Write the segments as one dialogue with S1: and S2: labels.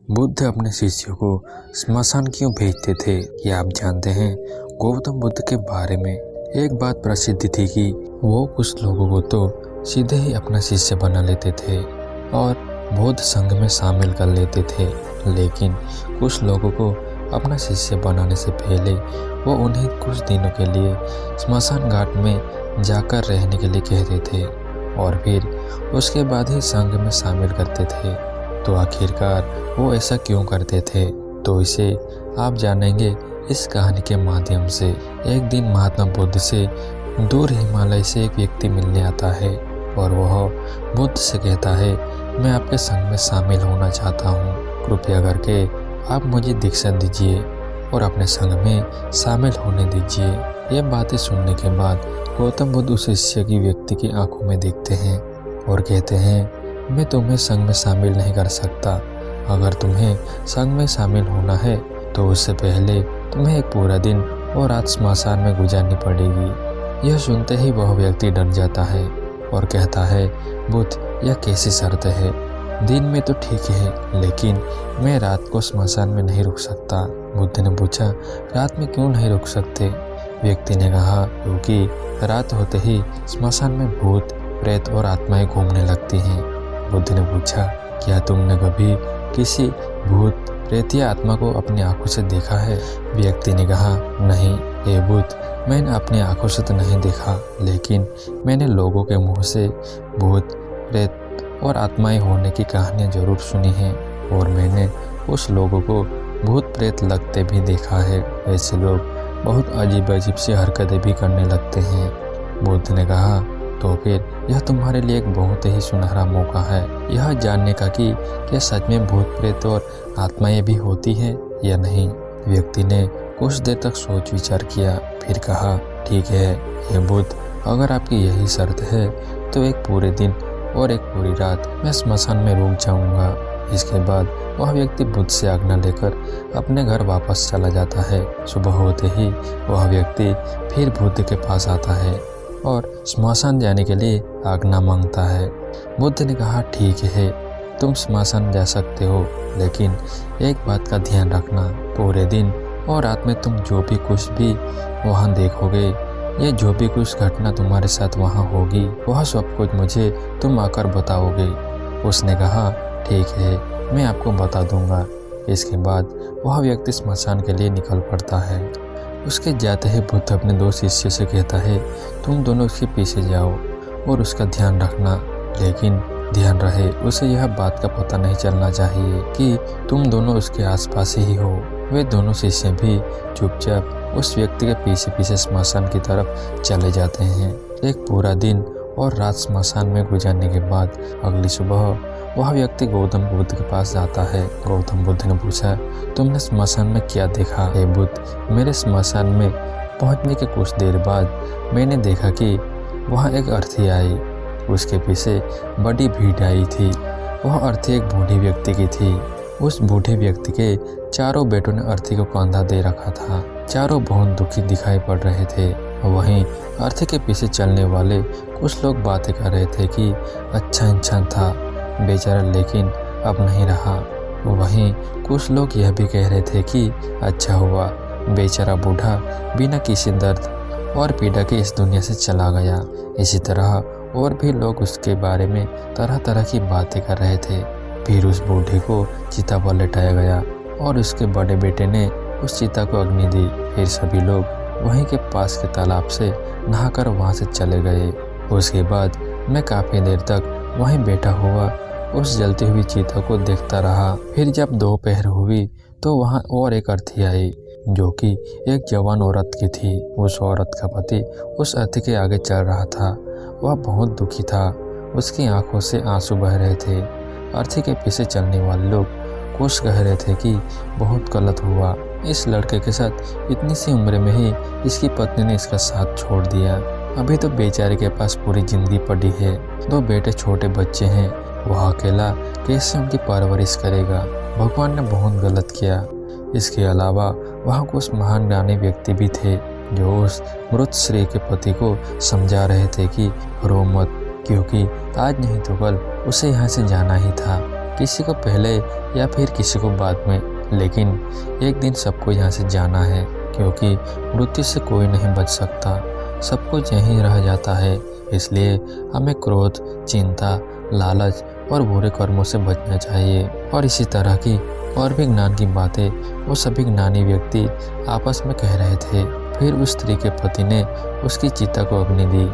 S1: बुद्ध अपने शिष्यों को स्मशान क्यों भेजते थे कि आप जानते हैं? गौतम बुद्ध के बारे में एक बात प्रसिद्ध थी कि वो कुछ लोगों को तो सीधे ही अपना शिष्य बना लेते थे और बौद्ध संघ में शामिल कर लेते थे, लेकिन कुछ लोगों को अपना शिष्य बनाने से पहले वो उन्हें कुछ दिनों के लिए स्मशान घाट में जाकर रहने के लिए कहते थे और फिर उसके बाद ही संघ में शामिल करते थे। तो आखिरकार वो ऐसा क्यों करते थे, तो इसे आप जानेंगे इस कहानी के माध्यम से। एक दिन महात्मा बुद्ध से दूर हिमालय से एक व्यक्ति मिलने आता है और वह बुद्ध से कहता है, मैं आपके संघ में शामिल होना चाहता हूँ, कृपया करके आप मुझे दीक्षा दीजिए और अपने संघ में शामिल होने दीजिए। ये बातें सुनने के बाद गौतम बुद्ध उस शिष्य की व्यक्ति की आंखों में देखते हैं और कहते हैं, मैं तुम्हें संघ में शामिल नहीं कर सकता। अगर तुम्हें संघ में शामिल होना है तो उससे पहले तुम्हें एक पूरा दिन और रात स्मशान में गुजारनी पड़ेगी। यह सुनते ही वह व्यक्ति डर जाता है और कहता है, बुद्ध, यह कैसी शर्त है? दिन में तो ठीक है, लेकिन मैं रात को स्मशान में नहीं रुक सकता। बुद्ध ने पूछा, रात में क्यों नहीं रुक सकते? व्यक्ति ने कहा, क्योंकि रात होते ही स्मशान में भूत, प्रेत और आत्माएं घूमने लगती हैं। बुद्ध ने पूछा, क्या तुमने कभी किसी भूत, प्रेत या आत्मा को अपनी आंखों से देखा है? व्यक्ति ने कहा, नहीं हे बुद्ध, मैंने अपनी आंखों से तो नहीं देखा, लेकिन मैंने लोगों के मुंह से भूत, प्रेत और आत्माएं होने की कहानियां जरूर सुनी हैं और मैंने उस लोगों को भूत प्रेत लगते भी देखा है। ऐसे लोग बहुत अजीब अजीब सी हरकतें भी करने लगते हैं। बुद्ध ने कहा, तो फिर यह तुम्हारे लिए एक बहुत ही सुनहरा मौका है यह जानने का कि क्या सच में भूत प्रेत और आत्माएं भी होती है या नहीं। व्यक्ति ने कुछ देर तक सोच विचार किया, फिर कहा, ठीक है हे बुद्ध, अगर आपकी यही शर्त है तो एक पूरे दिन और एक पूरी रात मैं स्मशान में रुक जाऊंगा। इसके बाद वह व्यक्ति बुद्ध से आज्ञा लेकर अपने घर वापस चला जाता है। सुबह होते ही वह व्यक्ति फिर बुद्ध के पास आता है और स्मशान जाने के लिए आज्ञा मांगता है। बुद्ध ने कहा, ठीक है, तुम स्मशान जा सकते हो, लेकिन एक बात का ध्यान रखना, पूरे दिन और रात में तुम जो भी कुछ भी वहाँ देखोगे या जो भी कुछ घटना तुम्हारे साथ वहाँ होगी, वह सब कुछ मुझे तुम आकर बताओगे। उसने कहा, ठीक है, मैं आपको बता दूंगा। इसके बाद वह व्यक्ति स्मशान के लिए निकल पड़ता है। उसके जाते ही बुद्ध अपने दो शिष्य से कहता है, तुम दोनों उसके पीछे जाओ और उसका ध्यान रखना, लेकिन ध्यान रहे उसे यह बात का पता नहीं चलना चाहिए कि तुम दोनों उसके आसपास ही हो। वे दोनों शिष्य भी चुपचाप उस व्यक्ति के पीछे पीछे स्मशान की तरफ चले जाते हैं। एक पूरा दिन और रात स्मशान में गुजारने के बाद अगली सुबह वह व्यक्ति गौतम बुद्ध के पास जाता है। गौतम बुद्ध ने पूछा, तुमने स्मशान में क्या देखा? हे बुद्ध, मेरे स्मशान में पहुंचने के कुछ देर बाद मैंने देखा कि वहाँ एक अर्थी आई। उसके पीछे बड़ी भीड़ आई थी। वह अर्थी एक बूढ़े व्यक्ति की थी। उस बूढ़े व्यक्ति के चारों बेटों ने अर्थी को कंधा दे रखा था। चारों बहुत दुखी दिखाई पड़ रहे थे। वहीं अर्थी के पीछे चलने वाले कुछ लोग बातें कर रहे थे कि अच्छा इंसान था बेचारा, लेकिन अब नहीं रहा। वहीं कुछ लोग यह भी कह रहे थे कि अच्छा हुआ बेचारा बूढ़ा बिना किसी दर्द और पीड़ा के इस दुनिया से चला गया। इसी तरह और भी लोग उसके बारे में तरह तरह की बातें कर रहे थे। फिर उस बूढ़े को चिता पर लेटाया गया और उसके बड़े बेटे ने उस चिता को अग्नि दी। फिर सभी लोग वहीं के पास के तालाब से नहाकर वहां से चले गए। उसके बाद मैं काफ़ी देर तक वहीं बैठा हुआ उस जलती हुई चिता को देखता रहा। फिर जब दोपहर हुई तो वहां और एक अर्थी आई जो कि एक जवान औरत की थी। उस औरत का पति उस अर्थी के आगे चल रहा था। वह बहुत दुखी था, उसकी आंखों से आंसू बह रहे थे। अर्थी के पीछे चलने वाले लोग कुछ कह रहे थे कि बहुत गलत हुआ, इस लड़के के साथ इतनी सी उम्र में ही इसकी पत्नी ने इसका साथ छोड़ दिया। अभी तो बेचारे के पास पूरी जिंदगी पड़ी है। दो बेटे छोटे बच्चे हैं, वह अकेला कैसे उनकी परवरिश करेगा? भगवान ने बहुत गलत किया। इसके अलावा वहाँ कुछ महान ज्ञानी व्यक्ति भी थे जो उस मृत स्त्री के पति को समझा रहे थे कि रो मत, क्योंकि आज नहीं तो कल उसे यहाँ से जाना ही था। किसी को पहले या फिर किसी को बाद में, लेकिन एक दिन सबको यहाँ से जाना है, क्योंकि मृत्यु से कोई नहीं बच सकता, सब कुछ यहीं रह जाता है। इसलिए हमें क्रोध, चिंता, लालच और बुरे कर्मों से बचना चाहिए। और इसी तरह की और भी ज्ञान की बातें वो सभी ज्ञानी व्यक्ति आपस में कह रहे थे। फिर उस स्त्री के पति ने उसकी चिता को अग्नि दी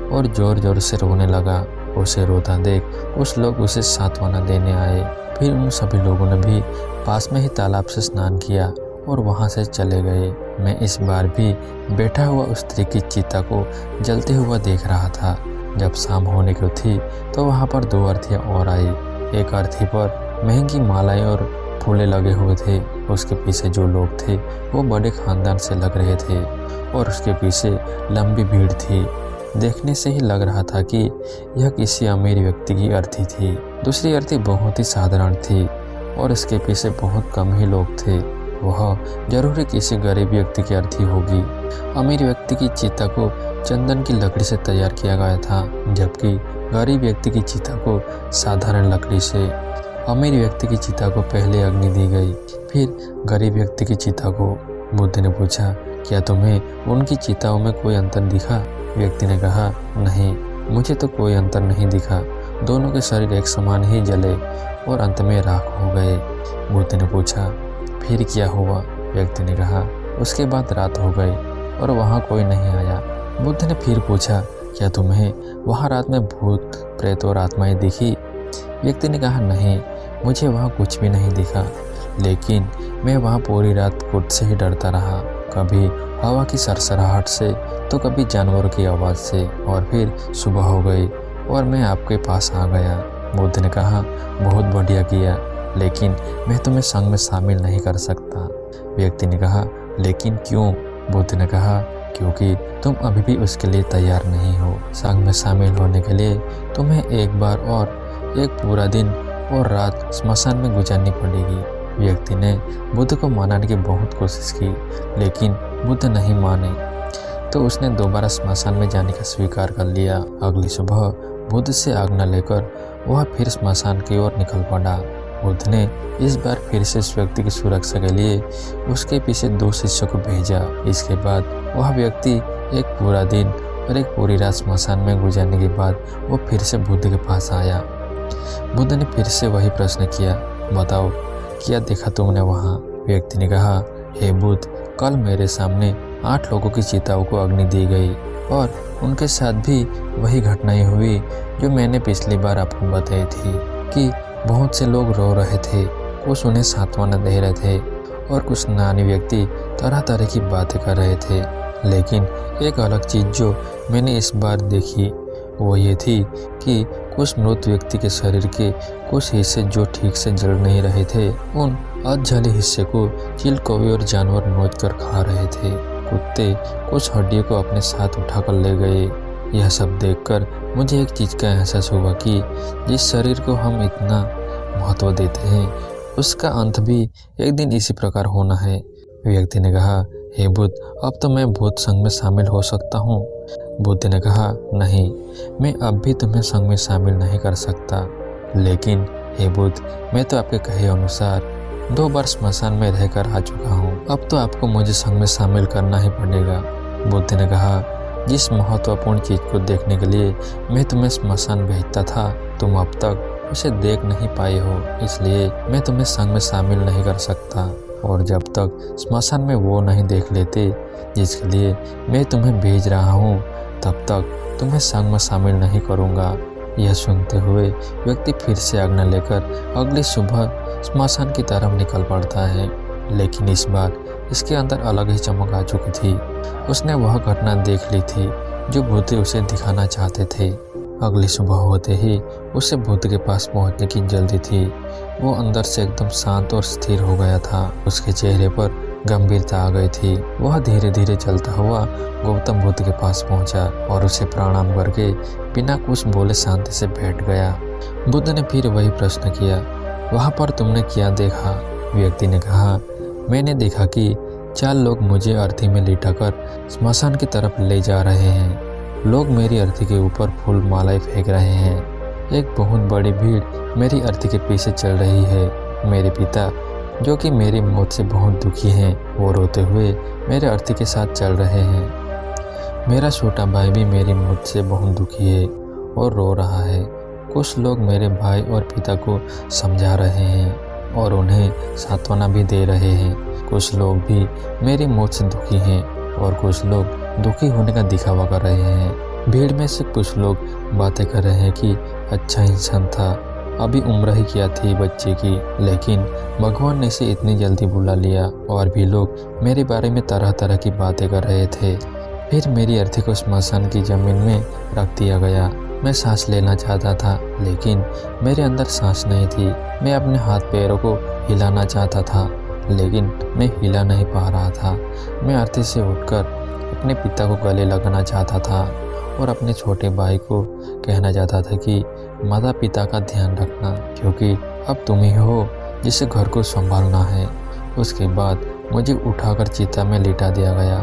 S1: और जोर जोर से रोने लगा। उसे रोता देख कुछ लोग उसे सांत्वना देने आए। फिर उन सभी लोगों ने भी पास में ही तालाब से स्नान किया और वहां से चले गए। मैं इस बार भी बैठा हुआ उस स्त्री की चिता को जलते हुआ देख रहा था। जब शाम होने को थी तो वहां पर 2 अर्थियां और आई। एक अर्थी पर महंगी मालाएं और फूले लगे हुए थे। उसके पीछे जो लोग थे वो बड़े खानदान से लग रहे थे और उसके पीछे लंबी भीड़ थी। देखने से ही लग रहा था कि यह किसी अमीर व्यक्ति की अर्थी थी। दूसरी अर्थी बहुत ही साधारण थी और इसके पीछे बहुत कम ही लोग थे। वह जरूर किसी गरीब व्यक्ति की अर्थी होगी। अमीर व्यक्ति की चिता को चंदन की लकड़ी से तैयार किया गया था, जबकि गरीब व्यक्ति की चिता को साधारण लकड़ी से। अमीर व्यक्ति की चिता को पहले अग्नि दी गई, फिर गरीब व्यक्ति की चिता को। बुद्ध ने पूछा, क्या तुम्हें उनकी चिताओं में कोई अंतर दिखा? व्यक्ति ने कहा, नहीं, मुझे तो कोई अंतर नहीं दिखा। दोनों के शरीर एक समान ही जले और अंत में राख हो गए। बुद्ध ने पूछा, फिर क्या हुआ? व्यक्ति ने कहा, उसके बाद रात हो गई और वहाँ कोई नहीं आया। बुद्ध ने फिर पूछा, क्या तुम्हें वहाँ रात में भूत, प्रेत और आत्माएं दिखी? व्यक्ति ने कहा, नहीं, मुझे वहाँ कुछ भी नहीं दिखा, लेकिन मैं वहाँ पूरी रात खुद से ही डरता रहा, कभी हवा की सरसराहट से तो कभी जानवरों की आवाज़ से। और फिर सुबह हो गई और मैं आपके पास आ गया। बुद्ध ने कहा, बहुत बढ़िया किया, लेकिन मैं तुम्हें संग में शामिल नहीं कर सकता। व्यक्ति ने कहा, लेकिन क्यों? बुद्ध ने कहा, क्योंकि तुम अभी भी उसके लिए तैयार नहीं हो। संग में शामिल होने के लिए तुम्हें एक बार और एक पूरा दिन और रात स्मशान में गुजारनी पड़ेगी। व्यक्ति ने बुद्ध को मनाने की बहुत कोशिश की, लेकिन बुद्ध नहीं माने, तो उसने दोबारा स्मशान में जाने का स्वीकार कर लिया। अगली सुबह बुद्ध से आज्ञा लेकर वह फिर स्मशान की ओर निकल पड़ा। बुद्ध ने इस बार फिर से इस व्यक्ति की सुरक्षा के लिए उसके पीछे 2 शिष्यों को भेजा। इसके बाद वह व्यक्ति एक पूरा दिन और एक पूरी रात स्मशान में गुजारने के बाद वो फिर से बुद्ध के पास आया। बुद्ध ने फिर से वही प्रश्न किया, बताओ क्या देखा तुमने वहाँ? व्यक्ति ने कहा, हे बुद्ध, कल मेरे सामने 8 लोगों की चिताओं को अग्नि दी गई और उनके साथ भी वही घटनाएं हुई जो मैंने पिछली बार आपको बताई थी कि बहुत से लोग रो रहे थे, कुछ उन्हें सांत्वना दे रहे थे और कुछ नानी व्यक्ति तरह तरह की बातें कर रहे थे। लेकिन एक अलग चीज़ जो मैंने इस बार देखी वो ये थी कि कुछ मृत व्यक्ति के शरीर के कुछ हिस्से जो ठीक से जल नहीं रहे थे, उन अधजले हिस्से को चील, कौवे और जानवर नोच कर खा रहे थे। कुत्ते कुछ हड्डियों को अपने साथ उठाकर ले गए। यह सब देखकर मुझे एक चीज़ का एहसास हुआ कि जिस शरीर को हम इतना महत्व देते हैं उसका अंत भी एक दिन इसी प्रकार होना है। व्यक्ति ने कहा, हे बुद्ध, अब तो मैं भूत संघ में शामिल हो सकता हूँ? बुद्ध ने कहा, नहीं, मैं अब भी तुम्हें संघ में शामिल नहीं कर सकता। लेकिन हे बुद्ध, मैं तो आपके कहे अनुसार 2 बार स्मशान में रहकर आ चुका हूँ, अब तो आपको मुझे संघ में शामिल करना ही पड़ेगा। बुद्ध ने कहा, जिस महत्वपूर्ण चीज़ को देखने के लिए मैं तुम्हें स्मशान भेजता था, तुम अब तक उसे देख नहीं पाए हो, इसलिए मैं तुम्हें संघ में शामिल नहीं कर सकता। और जब तक स्मशान में वो नहीं देख लेते जिसके लिए मैं तुम्हें भेज रहा हूँ, तब तक तुम्हें संघ में शामिल नहीं करूँगा। यह सुनते हुए व्यक्ति फिर से आज्ञा लेकर अगली सुबह स्मशान की तरफ निकल पड़ता है। लेकिन इस बार इसके अंदर अलग ही चमक आ चुकी थी। उसने वह घटना देख ली थी जो बुद्ध उसे दिखाना चाहते थे। अगली सुबह होते ही उसे बुद्ध के पास पहुंचने की जल्दी थी। वो अंदर से एकदम शांत और स्थिर हो गया था। उसके चेहरे पर गंभीरता आ गई थी। वह धीरे धीरे चलता हुआ गौतम बुद्ध के पास पहुंचा और उसे प्रणाम करके बिना कुछ बोले शांति से बैठ गया। बुद्ध ने फिर वही प्रश्न किया, वहाँ पर तुमने क्या देखा? व्यक्ति ने कहा, मैंने देखा कि 4 लोग मुझे अर्थी में लिटाकर स्मशान की तरफ ले जा रहे हैं। लोग मेरी अर्थी के ऊपर फूल मालाएं फेंक रहे हैं। एक बहुत बड़ी भीड़ मेरी अर्थी के पीछे चल रही है। मेरे पिता जो कि मेरी मौत से बहुत दुखी हैं, वो रोते हुए मेरे अर्थी के साथ चल रहे हैं। मेरा छोटा भाई भी मेरी मौत से बहुत दुखी है और रो रहा है। कुछ लोग मेरे भाई और पिता को समझा रहे हैं और उन्हें सांत्वना भी दे रहे हैं। कुछ लोग भी मेरी मौत से दुखी हैं और कुछ लोग दुखी होने का दिखावा कर रहे हैं। भीड़ में से कुछ लोग बातें कर रहे हैं कि अच्छा इंसान था, अभी उम्र ही क्या थी बच्चे की, लेकिन भगवान ने इसे इतनी जल्दी बुला लिया। और भी लोग मेरे बारे में तरह तरह की बातें कर रहे थे। फिर मेरी अर्थी को स्मशान की जमीन में रख दिया गया। मैं सांस लेना चाहता था, लेकिन मेरे अंदर सांस नहीं थी। मैं अपने हाथ पैरों को हिलाना चाहता था, लेकिन मैं हिला नहीं पा रहा था। मैं अर्थी से उठकर अपने पिता को गले लगाना चाहता था और अपने छोटे भाई को कहना चाहता था कि माता पिता का ध्यान रखना, क्योंकि अब तुम ही हो जिसे घर को संभालना है। उसके बाद मुझे उठाकर चिता में लिटा दिया गया।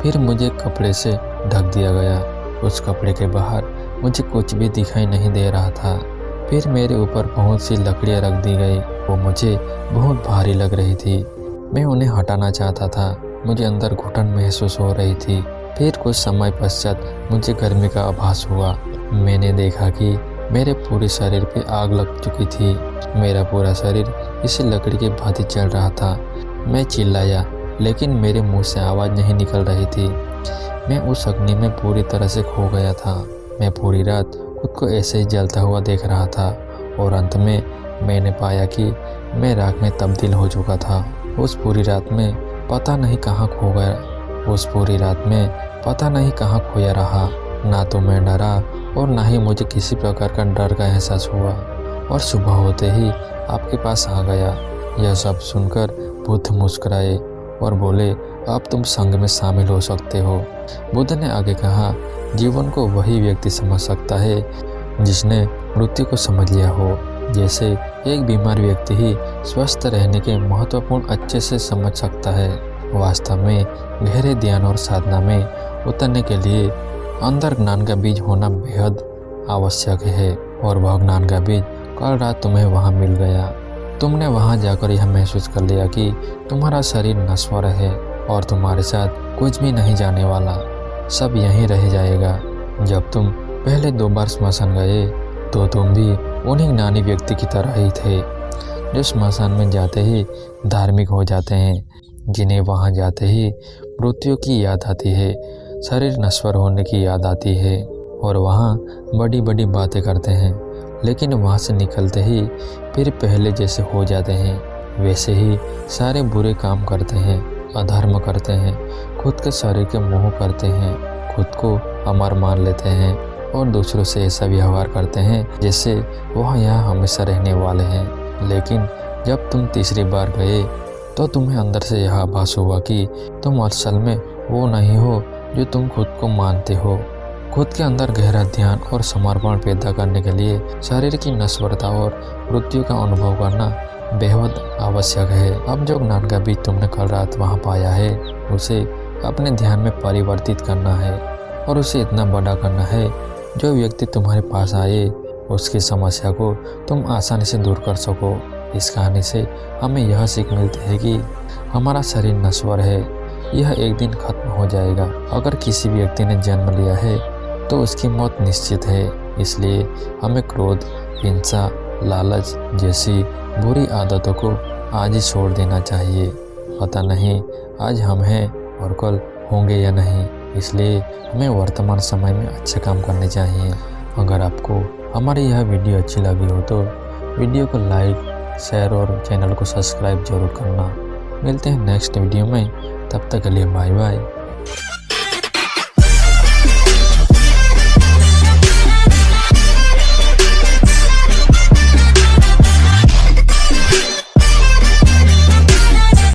S1: फिर मुझे कपड़े से ढक दिया गया। उस कपड़े के बाहर मुझे कुछ भी दिखाई नहीं दे रहा था। फिर मेरे ऊपर बहुत सी लकड़ियाँ रख दी गई। वो मुझे बहुत भारी लग रही थी। मैं उन्हें हटाना चाहता था। मुझे अंदर घुटन महसूस हो रही थी। फिर कुछ समय पश्चात मुझे गर्मी का आभास हुआ। मैंने देखा कि मेरे पूरे शरीर पे आग लग चुकी थी। मेरा पूरा शरीर इस लकड़ी के भांति चल रहा था। मैं चिल्लाया, लेकिन मेरे मुंह से आवाज़ नहीं निकल रही थी। मैं उस अग्नि में पूरी तरह से खो गया था। मैं पूरी रात खुद को ऐसे ही जलता हुआ देख रहा था और अंत में मैंने पाया कि मैं राख में तब्दील हो चुका था। उस पूरी रात में पता नहीं कहाँ खो गया। उस पूरी रात में पता नहीं कहाँ खोया रहा। ना तो मैं डरा और ना ही मुझे किसी प्रकार का डर का एहसास हुआ। और सुबह होते ही आपके पास आ गया। यह सब सुनकर बुद्ध मुस्कुराए और बोले, अब तुम संघ में शामिल हो सकते हो। बुद्ध ने आगे कहा, जीवन को वही व्यक्ति समझ सकता है जिसने मृत्यु को समझ लिया हो। जैसे एक बीमार व्यक्ति ही स्वस्थ रहने के महत्वपूर्ण अच्छे से समझ सकता है। वास्तव में गहरे ध्यान और साधना में उतरने के लिए अंदर ज्ञान का बीज होना बेहद आवश्यक है। और वह ज्ञान का बीज कल रात तुम्हें वहाँ मिल गया। तुमने वहाँ जाकर यह महसूस कर लिया कि तुम्हारा शरीर नश्वर है और तुम्हारे साथ कुछ भी नहीं जाने वाला, सब यहीं रह जाएगा। जब तुम पहले 2 बार स्मशान गए तो तुम भी उन्हीं ज्ञानी व्यक्ति की तरह ही थे, जो स्मशान में जाते ही धार्मिक हो जाते हैं, जिन्हें वहाँ जाते ही मृत्यु की याद आती है, शरीर नश्वर होने की याद आती है और वहाँ बड़ी बड़ी बातें करते हैं, लेकिन वहाँ से निकलते ही फिर पहले जैसे हो जाते हैं। वैसे ही सारे बुरे काम करते हैं, अधर्म करते हैं, खुद के शरीर के मोह करते हैं, खुद को अमर मान लेते हैं और दूसरों से ऐसा व्यवहार करते हैं जैसे वह यहाँ हमेशा रहने वाले हैं। लेकिन जब तुम तीसरी बार गए तो तुम्हें अंदर से यह आभास हुआ कि तुम असल में वो नहीं हो जो तुम खुद को मानते हो। खुद के अंदर गहरा ध्यान और समर्पण पैदा करने के लिए शरीर की नश्वरता और मृत्यु का अनुभव करना बेहद आवश्यक है। अब जो ज्ञान का बीज तुमने कल रात वहाँ पाया है, उसे अपने ध्यान में परिवर्तित करना है और उसे इतना बड़ा करना है जो व्यक्ति तुम्हारे पास आए उसकी समस्या को तुम आसानी से दूर कर सको। इस कहानी से हमें यह सीख मिलती है कि हमारा शरीर नश्वर है, यह एक दिन खत्म हो जाएगा। अगर किसी व्यक्ति ने जन्म लिया है तो उसकी मौत निश्चित है। इसलिए हमें क्रोध, हिंसा, लालच जैसी बुरी आदतों को आज ही छोड़ देना चाहिए। पता नहीं आज हम हैं और कल होंगे या नहीं, इसलिए हमें वर्तमान समय में अच्छे काम करने चाहिए। अगर आपको हमारी यह वीडियो अच्छी लगी हो तो वीडियो को लाइक, शेयर और चैनल को सब्सक्राइब जरूर करना। मिलते हैं नेक्स्ट वीडियो में, तब तक के लिए बाय बाय।